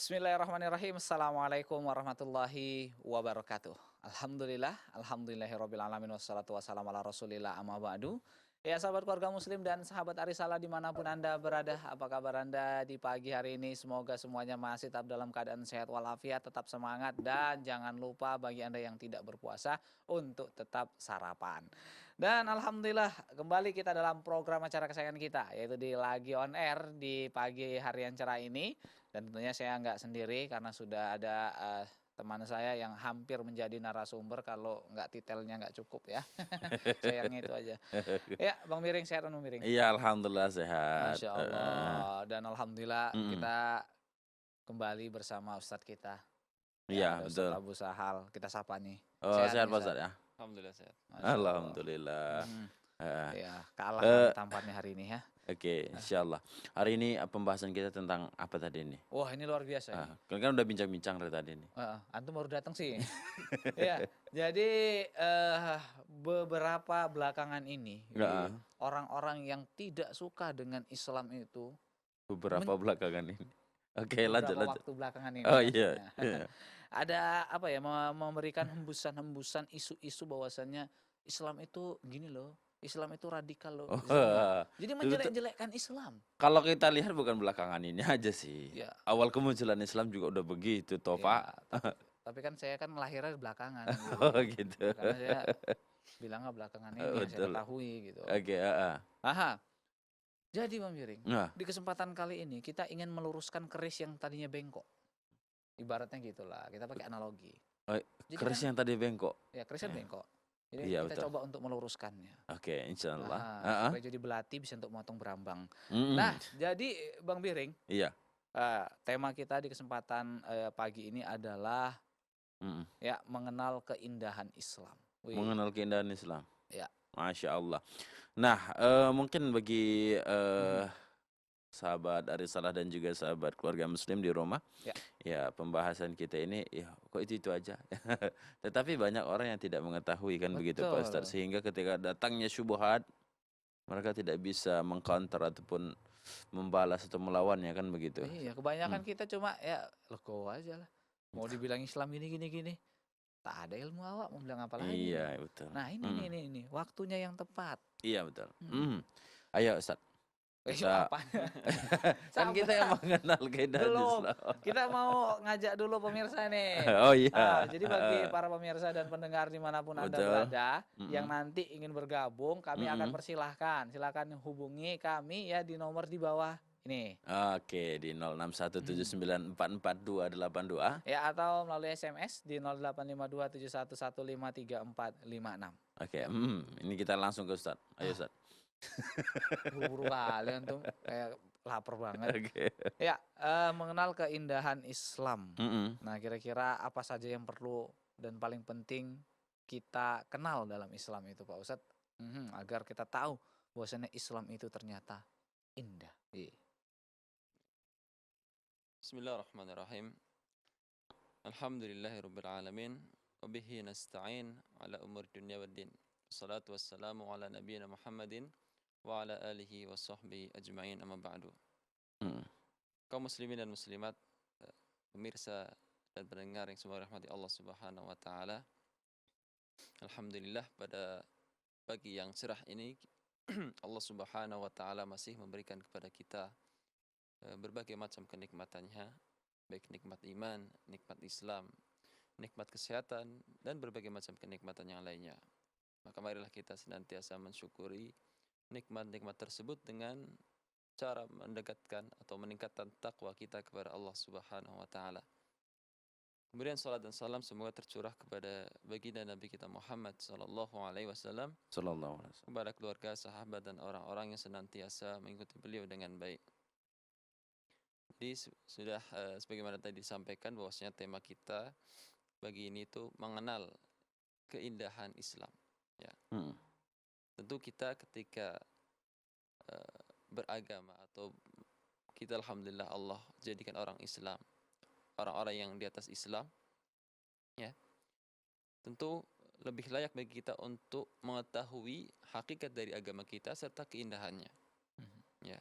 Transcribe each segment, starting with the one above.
Bismillahirrahmanirrahim. Assalamualaikum warahmatullahi wabarakatuh. Alhamdulillahirabbil alamin wassalatu wassalamu ala Rasulillah amma ba'du. Ya sahabat keluarga muslim dan sahabat Arisalah dimanapun Anda berada, apa kabar Anda di pagi hari ini? Semoga semuanya masih tetap dalam keadaan sehat walafiat, tetap semangat dan jangan lupa bagi Anda yang tidak berpuasa untuk tetap sarapan. Dan alhamdulillah kembali kita dalam program acara kesayangan kita yaitu di Lagi On Air di pagi hari yang cerah ini. Dan tentunya saya nggak sendiri karena sudah ada teman saya yang hampir menjadi narasumber kalau nggak titelnya nggak cukup ya. Sayangnya itu aja. Ya, Bang Miring, sehat Bang Miring? Iya, alhamdulillah sehat, Masya heeh, Allah. Dan alhamdulillah mhm, kita kembali bersama Ustadz kita. Ya, iya ada Ustadz betul. Abu Sahal. Kita sapa nih. Oh, Sehat sehat nih Pak Ustadz. Ustadz ya? Alhamdulillah sehat. Masya Allah. Alhamdulillah, Mhm. heeh, Ya, kalah kami eee, tampaknya hari ini ya. oke insyaallah. Hari ini, pembahasan kita tentang apa tadi nih? Wah, ini luar biasa ini. Kan udah bincang-bincang dari tadi nih. Heeh, antum baru datang sih. Iya, jadi, beberapa belakangan ini, Heeh, orang-orang yang tidak suka dengan Islam itu, men beberapa belakangan ini. Oke, lanjut beberapa lanjut. waktu belakangan Oh ini iya, maksudnya, iya. ada apa ya, memberikan hembusan-hembusan isu-isu bahwasannya Islam itu gini loh, Islam itu radikal loh, Oh, Islam jadi dulu tuh menjelek-jelekkan Islam. kalau kita lihat bukan belakangan ini aja sih, Ya awal kemunculan Islam juga udah begitu toh, ya, Pak. tapi kan saya kan lahirnya belakangan, Oh jadi gitu. makanya saya bilangnya belakangan ini yang saya Betul. ketahui gitu. Oke, heeh. Aha. Jadi Bang Miring, Nah, di kesempatan kali ini kita ingin meluruskan keris yang tadinya bengkok. Ibaratnya gitulah, kita pakai analogi. eee, Jadi kan keris yang tadi bengkok? ya keris kan Eh, bengkok. Jadi iya kita betul. coba untuk meluruskannya. Oke, insyaallah. Heeh, Supaya jadi belati bisa untuk motong berambang. Nah, mhm, jadi Bang Miring, iya, tema kita di kesempatan pagi ini adalah mhm, ya mengenal keindahan Islam. Wih, mengenal keindahan Islam. ya. Masya Allah. Nah, mungkin bagi, Mhm, sahabat Arisalah dan juga sahabat keluarga muslim di rumah, ya, ya pembahasan kita ini ya kok itu aja. Tetapi banyak orang yang tidak mengetahui kan begitu Pak Ustadz, betul. sehingga ketika datangnya syubhat, mereka tidak bisa meng-counter ataupun membalas atau melawannya kan begitu. Iya, kebanyakan Mmm, kita cuma ya lego aja lah. Mau dibilang Islam gini gini gini. Tak ada ilmu awak mau bilang apa lagi iya nih. betul, Nah mhm, ini waktunya yang tepat. iya betul, Mhm. mhm. Ayo Ustadz, Yuk kita apanya? kan kita yang Sabar, mengenal keindahan belum. Islam. Kita mau ngajak dulu pemirsa nih. Oh iya, Jadi bagi para pemirsa dan pendengar dimanapun Anda betul, berada, yang mhm, nanti ingin bergabung, kami akan mhm. persilahkan. Silakan hubungi kami ya di nomor di bawah ini. Oke, di Mhm. 0617944282. Ya atau melalui SMS di 085271153456. Oke, Ya. ini kita langsung ke Ustadz. Ayo Ah, Ustadz. buru-buru kali antum kayak lapar banget. Oke, Ya, mengenal keindahan Islam. mhm, Nah, kira-kira apa saja yang perlu dan paling penting kita kenal dalam Islam itu, Pak Ustadz? Agar kita tahu bahwasanya Islam itu ternyata indah. Iya. Bismillahirrahmanirrahim. Alhamdulillahirabbil alamin wa bihi nasta'in ala umur dunya waddin. Wassalatu wassalamu ala nabiyyina Muhammadin wa ala alihi wa sahbihi ajma'in amma ba'du. mhm, Kaum muslimin dan muslimat, pemirsa dan pendengar yang semoga rahmati Allah Subhanahu wa taala. Alhamdulillah pada pagi yang cerah ini Allah Subhanahu wa taala masih memberikan kepada kita berbagai macam kenikmatannya, baik nikmat iman, nikmat Islam, nikmat kesehatan, dan berbagai macam kenikmatan yang lainnya. Maka marilah kita senantiasa mensyukuri nikmat-nikmat tersebut dengan cara mendekatkan atau meningkatkan takwa kita kepada Allah Subhanahu wa taala. Kemudian salat dan salam semoga tercurah kepada baginda Nabi kita Muhammad sallallahu alaihi wasallam, sallallahu alaihi wasallam. kepada keluarga, sahabat dan orang-orang yang senantiasa mengikuti beliau dengan baik. Jadi sudah sebagaimana tadi disampaikan bahwasanya tema kita bagi ini itu mengenal keindahan Islam. Ya, Mhm, tentu kita ketika beragama atau kita alhamdulillah Allah jadikan orang Islam, orang-orang yang di atas Islam, ya, tentu lebih layak bagi kita untuk mengetahui hakikat dari agama kita serta keindahannya. Mhm. Ya,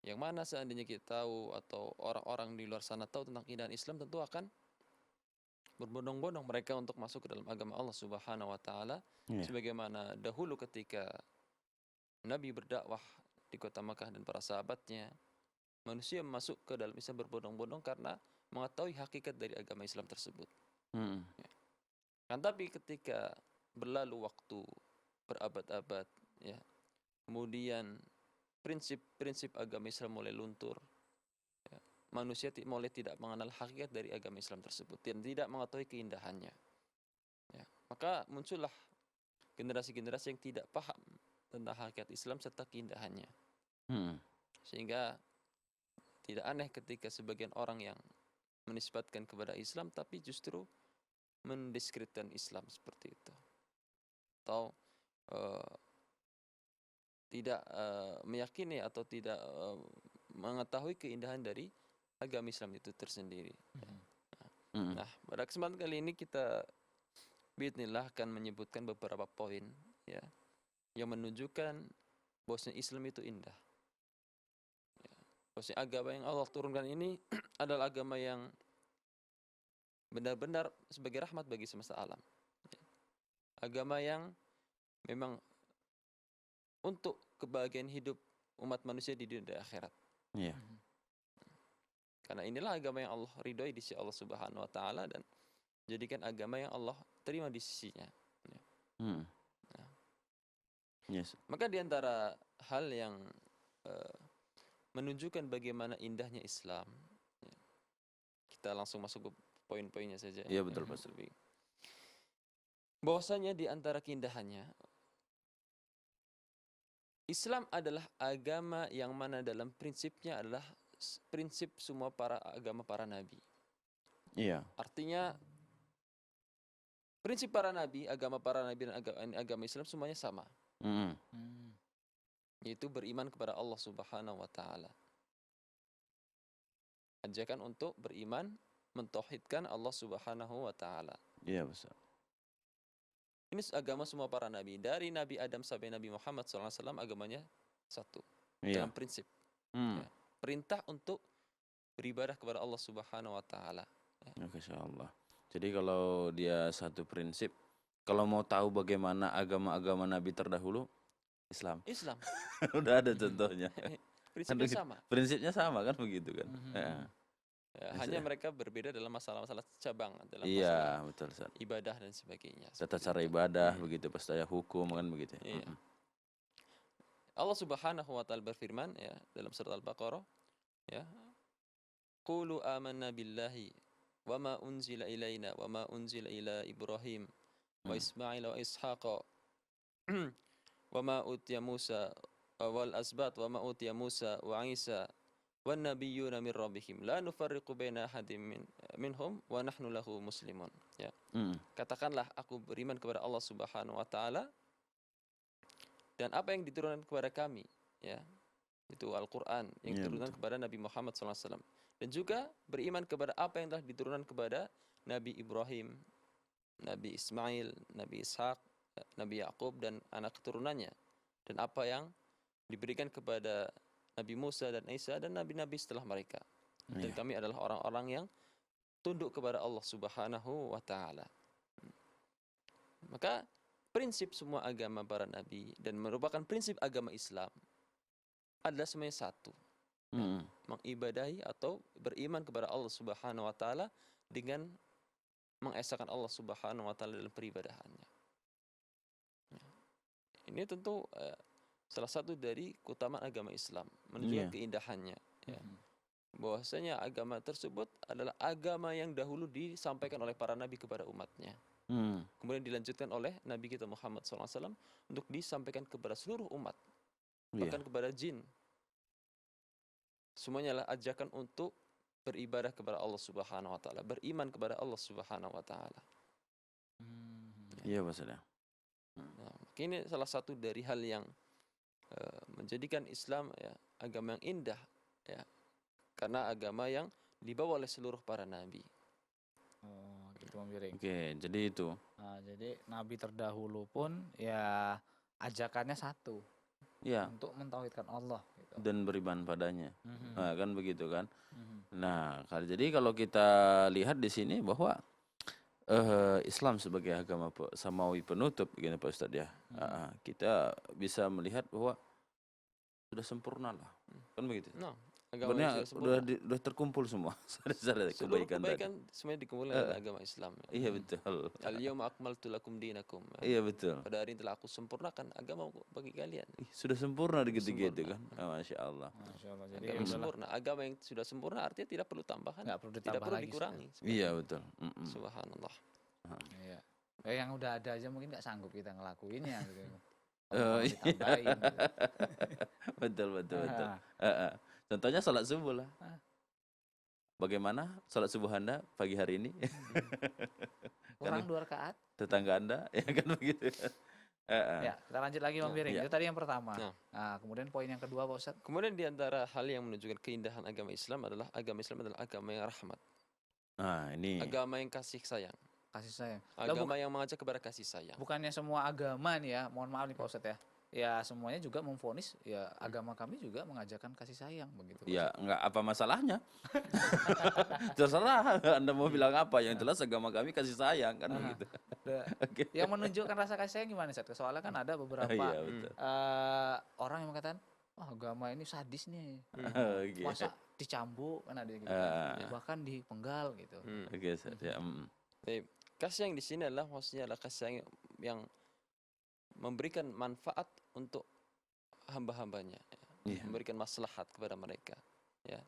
Yang mana seandainya kita tahu atau orang-orang di luar sana tahu tentang keindahan Islam, tentu akan berbondong-bondong mereka untuk masuk ke dalam agama Allah Subhanahu wa taala, Iya. sebagaimana dahulu ketika Nabi berdakwah di kota Makkah dan para sahabatnya, manusia masuk ke dalam Islam berbondong-bondong karena mengetahui hakikat dari agama Islam tersebut. Mm. Kan tapi ketika berlalu waktu berabad-abad, ya, kemudian prinsip-prinsip agama Islam mulai luntur, ya, manusia mulai tidak mengenal hakikat dari agama Islam tersebut dan tidak mengetahui keindahannya. Ya, maka muncullah generasi-generasi yang tidak paham tentang hakikat Islam serta keindahannya. Mm. Sehingga tidak aneh ketika sebagian orang yang menisbatkan kepada Islam tapi justru mendiskreditkan Islam seperti itu. Atau tidak meyakini atau tidak mengetahui keindahan dari agama Islam itu tersendiri. Mm. Nah, pada kesempatan kali ini kita bismillah akan menyebutkan beberapa poin, ya, yang menunjukkan bahwasanya Islam itu indah. Ya, bahwasanya agama yang Allah turunkan ini adalah agama yang benar-benar sebagai rahmat bagi semesta alam. Ya. Agama yang memang untuk kebahagiaan hidup umat manusia di dunia dan akhirat. Iya. Karena inilah agama yang Allah ridhoi di sisi Allah Subhanahu wa taala dan jadikan agama yang Allah terima di sisinya. Ya. Mm. Nah, Yes. maka di antara hal yang menunjukkan bagaimana indahnya Islam, ya, kita langsung masuk ke poin-poinnya saja. Iya, betul, Mas Pak. Rubi. Bahwasanya di antara keindahannya, Islam adalah agama yang mana dalam prinsipnya adalah prinsip semua agama para nabi. Iya. Artinya prinsip para nabi, agama para nabi dan agama Islam semuanya sama, Mm. yaitu beriman kepada Allah Subhanahu wa taala. Ajakan untuk beriman, mentauhidkan Allah Subhanahu wa taala. Iya, Ustaz. Ini agama semua para nabi, dari Nabi Adam sampai Nabi Muhammad SAW, agamanya satu Iya. dalam prinsip. Mm. Ya. Perintah untuk beribadah kepada Allah Subhanahu wa taala. Masya Allah. Jadi kalau dia satu prinsip, kalau mau tahu bagaimana agama-agama Nabi terdahulu, Islam. Islam. Udah ada contohnya. Prinsipnya sama. Prinsipnya sama kan begitu kan? Ya. Ya, Bisa hanya ya. mereka berbeda dalam masalah-masalah cabang, dalam masalah Iya, betul, Ustaz. ibadah dan sebagainya. Tata seperti cara itu. ibadah begitu, pestaya hukum kan begitu. Ya. Iya. Allah Subhanahu wa taala berfirman, ya, dalam surat Al-Baqarah, ya, qulu amanna billahi wa ma unzila ilaina wa ma unzila ila Ibrahim wa Ismail wa Ishaqa wa ma utiya Musa wal asbat wa ma utiya Musa wa Isa wan nabiyyuna min rabbihim la nufarriqu baina ahadin minhum wa nahnu lahu muslimun. Ya. Mm. Katakanlah aku beriman kepada Allah Subhanahu wa taala dan apa yang diturunkan kepada kami, ya, itu Al-Qur'an yang Iya, diturunkan betul. kepada Nabi Muhammad SAW, dan juga beriman kepada apa yang telah diturunkan kepada Nabi Ibrahim, Nabi Ismail, Nabi Ishak, Nabi Yakub dan anak keturunannya, dan apa yang diberikan kepada Nabi Musa dan Isa dan nabi-nabi setelah mereka. Dan Iya. kami adalah orang-orang yang tunduk kepada Allah Subhanahu wa taala. Maka prinsip semua agama para nabi dan merupakan prinsip agama Islam adalah semuanya satu. Mm. Mengibadahi atau beriman kepada Allah Subhanahu wa taala dengan mengesahkan Allah Subhanahu wa taala dalam peribadahannya. Ini tentu salah satu dari keutamaan agama Islam, menunjukkan Iya. keindahannya, ya. Bahwasanya agama tersebut adalah agama yang dahulu disampaikan oleh para nabi kepada umatnya. Mm. Kemudian dilanjutkan oleh Nabi kita Muhammad SAW untuk disampaikan kepada seluruh umat, Iya. bahkan kepada jin. Semuanya adalah ajakan untuk beribadah kepada Allah Subhanahu wa taala, beriman kepada Allah Subhanahu wa taala. Iya, Pak Ustaz. Nah, ini salah satu dari hal yang menjadikan Islam, ya, agama yang indah, ya, karena agama yang dibawa oleh seluruh para nabi. Oh, gitu Om Biring. Oke, jadi itu. Nah, jadi nabi terdahulu pun ya ajakannya satu, Iya. untuk mentauhidkan Allah gitu. dan beriman padanya. Mhm. Nah, kan begitu kan. Mhm. Nah, jadi kalau kita lihat di sini bahwa Islam sebagai agama samawi penutup begini Pak Ustadz ya. Kita bisa melihat bahwa sudah sempurna lah. Kan begitu. Nah, agama yang Sebenarnya sudah sempurna. udah terkumpul semua syarat-syarat Seluruh kebaikan tadi. kebaikan semuanya dikumpulkan dalam agama Islam. Iya betul. Al-yawma akmaltu lakum dinakum. Iya betul. Pada hari ini telah aku sempurnakan agama bagi kalian. Sudah sempurna di ketika itu Sempurna. kan. Masya Allah. Masya Allah. Jadi Agama udahlah, sempurna. Agama yang sudah sempurna artinya tidak perlu tambahan, nggak perlu tidak ditambah perlu lagi. dikurangi. Iya betul. Subhanallah. Iya. Yang udah ada aja mungkin nggak sanggup kita ngelakuinnya gitu. Iya. Ditambahin. Gitu. Betul. Ah. Contohnya salat subuh lah. Ah. Bagaimana salat subuh Anda pagi hari ini? Kurang 2 rakaat. Tetangga Anda ya kan begitu. Ya, kita lanjut lagi Bang Biring. Iya. Itu tadi yang pertama. Nah. Nah, kemudian poin yang kedua Pak Ustadz. Kemudian di antara hal yang menunjukkan keindahan agama Islam adalah agama yang rahmat, Nah, ini agama yang kasih sayang, Kasih sayang. Lah, agama yang mengajak kepada kasih sayang. bukannya semua agama nih ya, mohon maaf nih Pak Ustadz ya. Ya semuanya juga memvonis ya agama kami juga mengajarkan kasih sayang begitu. Pak ya Ustadz. nggak apa masalahnya. Terserah Anda mau bilang apa, yang jelas agama kami kasih sayang kan begitu. Nah, Oke. yang menunjukkan rasa kasih sayang gimana Ustadz? Soalnya kan ada beberapa Iya betul. orang yang mengatakan, wah agama ini sadis nih. Oke. Masa dicambuk kan ada gitu. Bahkan dipenggal gitu. Oke, ya. Baik. Kasih sayang di sini adalah maksudnya adalah kasih sayang yang memberikan manfaat untuk hamba-hambanya, ya. Iya. Memberikan maslahat kepada mereka, ya,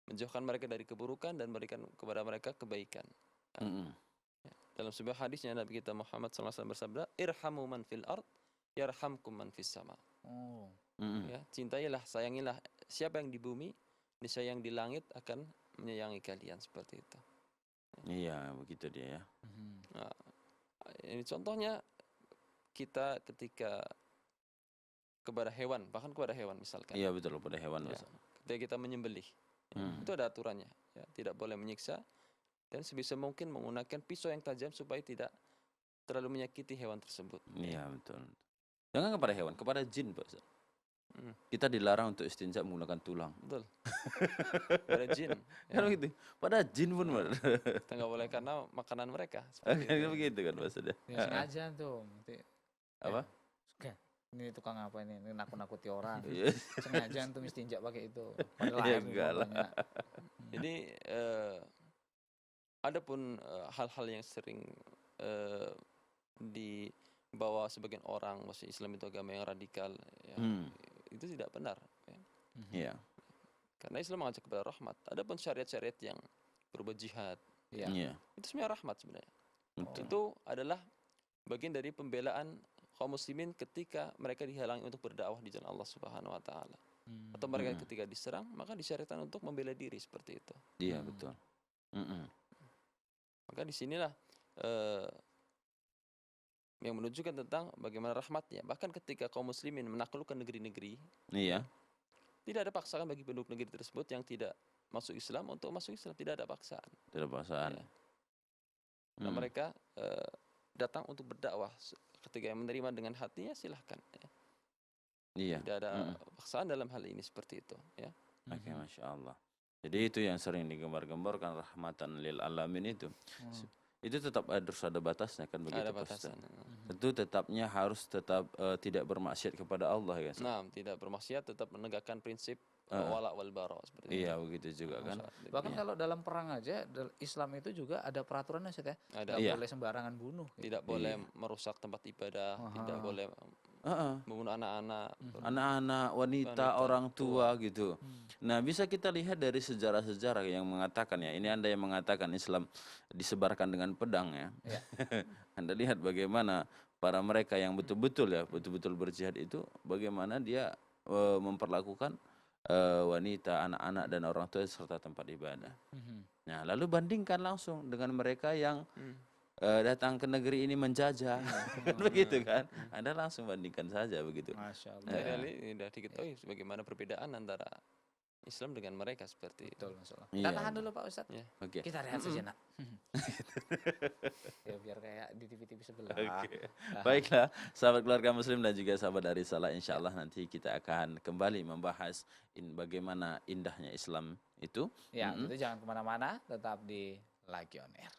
menjauhkan mereka dari keburukan dan memberikan kepada mereka kebaikan. Dalam sebuah hadisnya Nabi kita Muhammad SAW bersabda, irhamu man fil ard, yarhamkum man fis sama. Oh. Ya, cintailah, sayangilah siapa yang di bumi, niscaya yang di langit akan menyayangi kalian, seperti itu. Iya, begitu dia ya. Nah, ini contohnya kita ketika kepada hewan, bahkan kepada hewan misalkan. Iya betul, pada hewan. Ya, ketika kita menyembelih, itu ada aturannya. Ya, tidak boleh menyiksa dan sebisa mungkin menggunakan pisau yang tajam supaya tidak terlalu menyakiti hewan tersebut. Iya betul. Jangan kepada hewan, kepada jin Pak Ustaz. Hmm. Kita dilarang untuk istinja menggunakan tulang. Betul. Pada jin. Kan begitu. Pada jin pun Pak. Kita nggak boleh karena makanan mereka. Kan begitu kan Pak Ustaz ya. Ya sengaja tuh. Apa? Ini tukang apa ini? Ini nakut-nakuti orang. Iya. Sengaja tuh istinja pakai itu. Padahal Ya air nih enggak lah. bawahnya. Jadi adapun hal-hal yang sering dibawa sebagian orang bahwa Islam itu agama yang radikal, ya, itu tidak benar. Ya. Iya. Karena Islam mengajak kepada rahmat. Adapun syariat-syariat yang berbuat jihad, Iya. Iya. itu sebenarnya rahmat sebenarnya. Betul. Itu adalah bagian dari pembelaan kaum muslimin ketika mereka dihalangi untuk berdakwah di jalan Allah Subhanahu wa taala. Atau mereka ketika diserang, maka disyariatkan untuk membela diri seperti itu. Iya betul. Maka disinilah yang menunjukkan tentang bagaimana rahmatnya. Bahkan ketika kaum muslimin menaklukkan negeri-negeri, Iya. tidak ada paksaan bagi penduduk negeri tersebut yang tidak masuk Islam untuk masuk Islam. Tidak ada paksaan. Tidak paksaan. Ya. Nah, mereka datang untuk berdakwah. Ketika yang menerima dengan hatinya silahkan. Ya. Iya. Tidak ada paksaan dalam hal ini seperti itu. Ya. Oke, Masya Allah. Jadi itu yang sering digembar-gemborkan rahmatan lil alamin itu. Itu tetap harus ada batasnya kan begitu Ada Pak Ustaz? batasan. Tentu tetapnya harus tetap tidak bermaksiat kepada Allah ya. Nah, tidak bermaksiat, tetap menegakkan prinsip wala wal bara seperti itu. Iya begitu juga kan. Bahkan kalau dalam perang aja Islam itu juga ada peraturannya Ustaz ya. Ada. Nggak Iya. boleh sembarangan bunuh. Gitu. Tidak boleh merusak tempat ibadah, tidak boleh membunuh anak-anak. Anak-anak, wanita, orang tua gitu. Nah bisa kita lihat dari sejarah-sejarah yang mengatakan ya. Ini Anda yang mengatakan Islam disebarkan dengan pedang ya. Iya. Anda lihat bagaimana para mereka yang betul-betul ya, betul-betul berjihad itu, bagaimana dia memperlakukan wanita, anak-anak dan orang tua serta tempat ibadah. Nah, lalu bandingkan langsung dengan mereka yang datang ke negeri ini menjajah, begitu kan? Anda langsung bandingkan saja begitu. Masya Allah. Jadi ini sudah diketahui bagaimana perbedaan antara Islam dengan mereka seperti itu. Betul, Masya Allah. Iya, Kita tahan betul. dulu Pak Ustadz. Ya. Oke. Kita rehat sejenak. Ya biar kayak di TV-TV sebelah. Oke. Baiklah, sahabat keluarga muslim dan juga sahabat dari Salah, insya Allah nanti kita akan kembali membahas bagaimana indahnya Islam itu. Ya, Mm-mm. itu jangan kemana-mana, tetap di Lagi On Air.